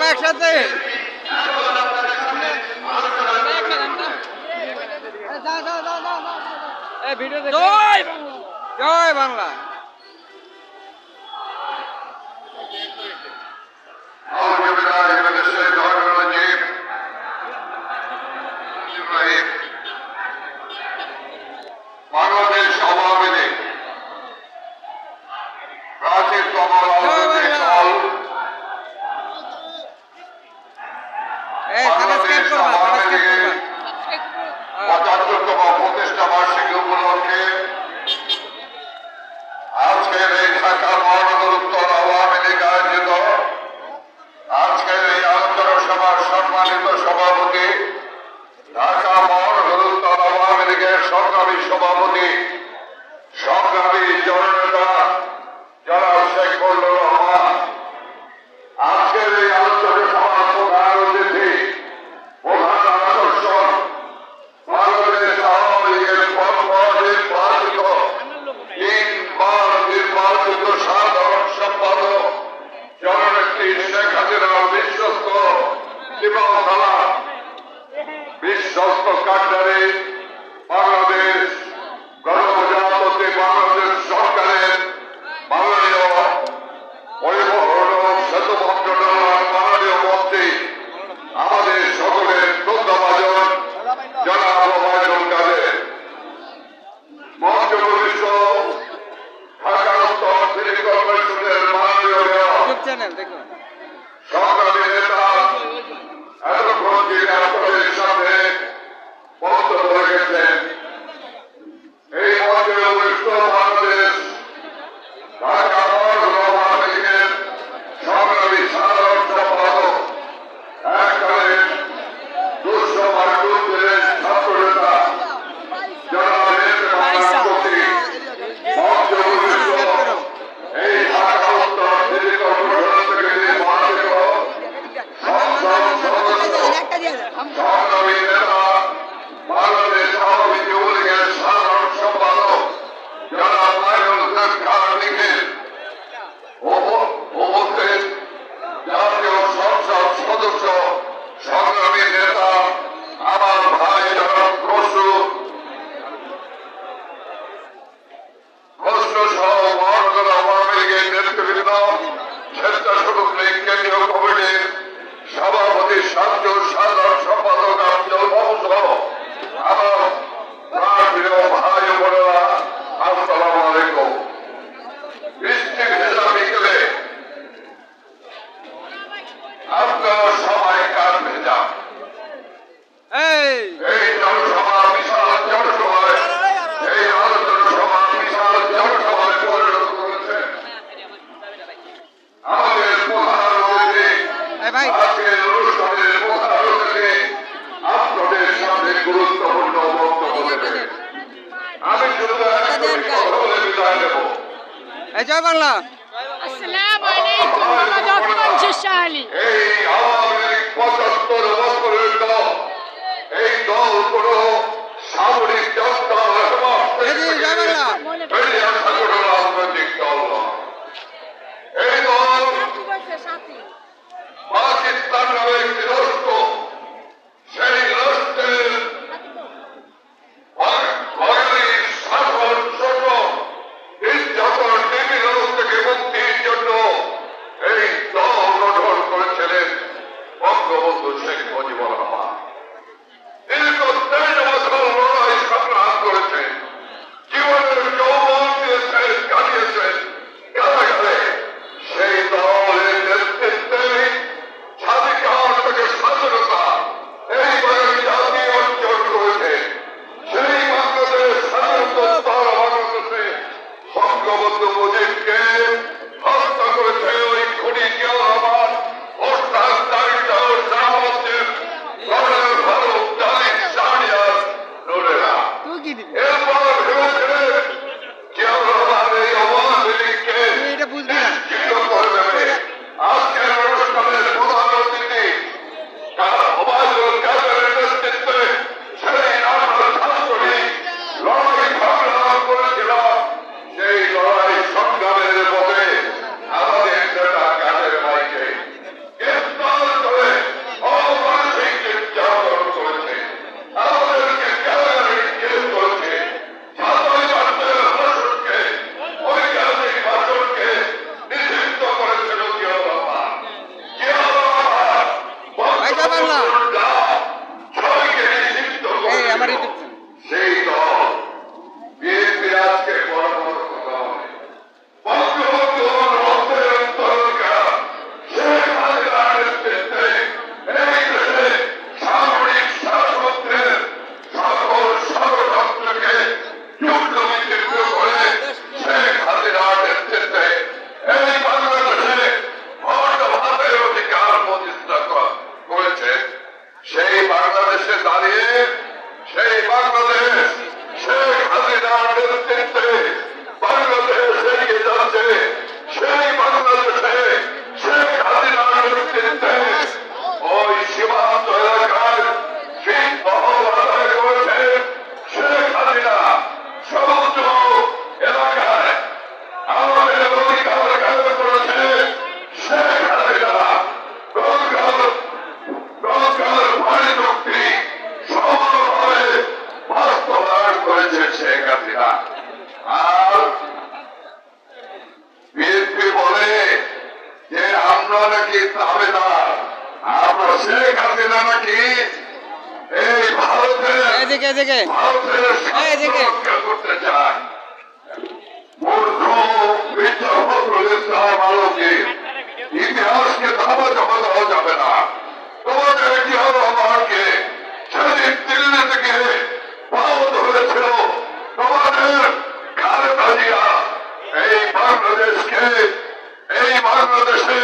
সবাই একসাথে জয় জয় বাংলা। বাংলাদেশ আওয়ামী লীগ প্রাচীনতম রাজনৈতিক দল, বাংলাদেশ আওয়ামী লীগের ৭৫তম প্রতিষ্ঠা বার্ষিকী উপলক্ষে আজকের এই ঢাকা মহানগর উত্তর আওয়ামী লীগ আয়োজিত আজকের এই আলোচনা সভার সম্মানিত সভাপতি, ঢাকা মহানগর উত্তর আওয়ামী লীগের সংগ্রামী সভাপতি, সংগ্রামী জননেতা জনাব শেখ ফজলুর রহমান, আজকের এই আলোচনা সভার প্রধান অতিথি, প্রধান আকর্ষণ, বাংলাদেশ আওয়ামী লীগের নির্বাচিত সাধারণ সম্পাদক জননেত্রী শেখ হাসিনার বিশ্বস্ত জীবনধারা, বিশ্বস্ত কাণ্ডারি, বাংলাদেশ গণপ্রজাতন্ত্রী বাংলাদেশ সরকারের মাননীয় পরিবহন ও সেতু মন্ত্রণালয়ের মাননীয় মন্ত্রী, আমাদের সকলের শ্রদ্ধাভাজন জনাব ওবায়দুল কাদের, মঞ্চভূমিষ্ঠ ঢাকা উত্তর সিটি কর্পোরেশনের মাননীয় সংগ্রামী নেতা, এতক্ষণ যিনি আপনাদের সামনে বক্তব্য রেখেছেন, এই মঞ্চে উপবিষ্ট বাংলাদেশ ঢাকা মহানগর আওয়ামী লীগের সংগ্রামী সাধারণ সম্পাদক, এককালীন দুঃসময় যুদ্ধের ছাত্র নেতা জনাব মন্ত্রী, মঞ্চে উপবিষ্ট এই ঢাকা উত্তর সিটি কর্পোরেশন থেকে নির্বাচিত সংসদ সদস্য, সংগ্রামী নেতা, বাংলাদেশ আওয়ামী লীগের সাধারণ সম্পাদক জনাব মাইনুল হক খান লিখেন, উপস্থিত জাতীয় সংসদ সদস্য, সংগ্রামী নেতা, আমার ভাই জনাব খসরু সহ মহানগর আওয়ামী লীগের নেতৃবৃন্দ, স্বেচ্ছাসেবক লীগ কেন্দ্রীয় কমিটির সভাপতি, সাধারণ সম্পাদক আফজল বাবু সহ আমার প্রাণপ্রিয় ভাই বোনেরা, আসসালামু আলাইকুম। বৃষ্টি ভেজা বিকেলে আপনারা সবাই কান ভেজা, এই জনসভা বিশাল জনসভায়, এই আলোচনা সভা বিশাল জনসভায় পরিণত করেছেন আমাদের প্রধান অতিথি, আজকের অনুষ্ঠানের প্রধান অতিথি আপনাদের সামনে গুরুত্বপূর্ণ বক্তব্য দেবেন। আমি শুধু কথা বলে বিদায় নেব। জয় বাংলা। আসসালামু আলাইকুম মোহাম্মদ ওসমান শেরশাহ। এই আওয়ামী লীগ ৭৫ বছরের দল, এই দল কোন সামরিক জনতা বেরিয়ে আসা কোন রাজনৈতিক দল নয়। এই দল পাকিস্তান নামে একটি রাষ্ট্র, সেই রাষ্ট্রের বাঙালি শাসন শোষণ নির্যাতন নিপীড়ন থেকে মুক্তির জন্য এই দল গঠন করেছিলেন বঙ্গবন্ধু শেখ মুজিবুর রহমান। দীর্ঘ ৩০ বছর লড়াই সংগ্রাম করেছেন, জীবনের যৌবন দিয়েছেন, কাটিয়েছেন কারাগারে। সেই দলের নেতৃত্বে স্বাধিকার থেকে স্বাধীনতা এই বাঙালি জাতি অর্জন করেছে। সেই বাংলাদেশ স্বাধীনতোত্তর বাংলাদেশে বঙ্গবন্ধু মুজিবকে হত্যা করেছে ওই খুনি জিয়া রহমান, হত্যাকারীদের আমরা নাকি দাবেদার, আমরা শেখ হাসিনা নাকি এই ভারতের এদিকে এদিকে ভারতের এদিকে। রক্ষা করতে চায়। মূর্খ বিচারপত্র ইসলাম আলোকে ইতিহাসকে ধামা জমা দেওয়া যাবে না। তোমাদের কি হলো আমাকে সেদিন দিল্লি থেকে পাও ধরেছিল তোমাদের খালেদা জিয়া এই বাংলাদেশকে এই বাংলাদেশে